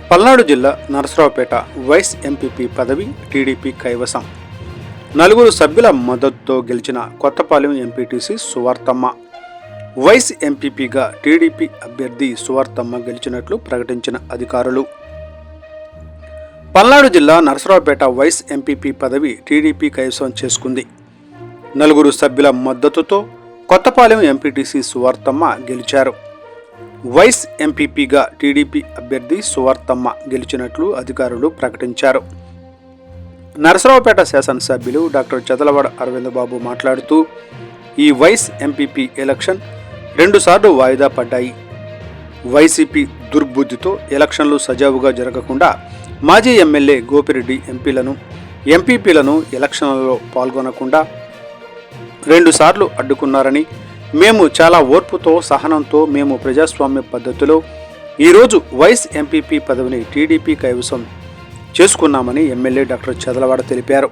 పల్నాడు జిల్లా Narasaraopet vice MPP పదవి టీడీపీ కైవసం. 4 సభ్యుల మద్దతుతో గెలిచిన కొత్తపాలెం ఎంపీటీసీ సువార్తమ్మ. వైస్ ఎంపీపీగా టీడీపీ అభ్యర్థి సువార్తమ్మ గెలిచినట్లు ప్రకటించిన అధికారులు. పల్నాడు జిల్లా నరసరావుపేట వైస్ ఎంపీపీ పదవి టీడీపీ కైవసం చేసుకుంది. 4 సభ్యుల మద్దతుతో కొత్తపాలెం ఎంపీటీసీ సువార్తమ్మ గెలిచారు. వైస్ ఎంపీపీగా టీడీపీ అభ్యర్థి సువార్తమ్మ గెలిచినట్లు అధికారులు ప్రకటించారు. నరసరావుపేట శాసనసభ్యులు డాక్టర్ చదలవాడ అరవింద్ బాబు మాట్లాడుతూ, ఈ వైస్ ఎంపీపీ ఎలక్షన్ 2 సార్లు వాయిదా పడ్డాయి. వైసీపీ దుర్బుద్ధితో ఎలక్షన్లు సజావుగా జరగకుండా మాజీ ఎమ్మెల్యే గోపిరెడ్డి ఎంపీపీలను ఎలక్షన్లలో పాల్గొనకుండా 2 సార్లు అడ్డుకున్నారని, మేము చాలా ఓర్పుతో సహనంతో మేము ప్రజాస్వామ్య పద్ధతిలో ఈరోజు వైస్ ఎంపీపీ పదవిని టీడీపీ కైవసం చేసుకున్నామని ఎమ్మెల్యే డాక్టర్ చదలవాడ తెలిపారు.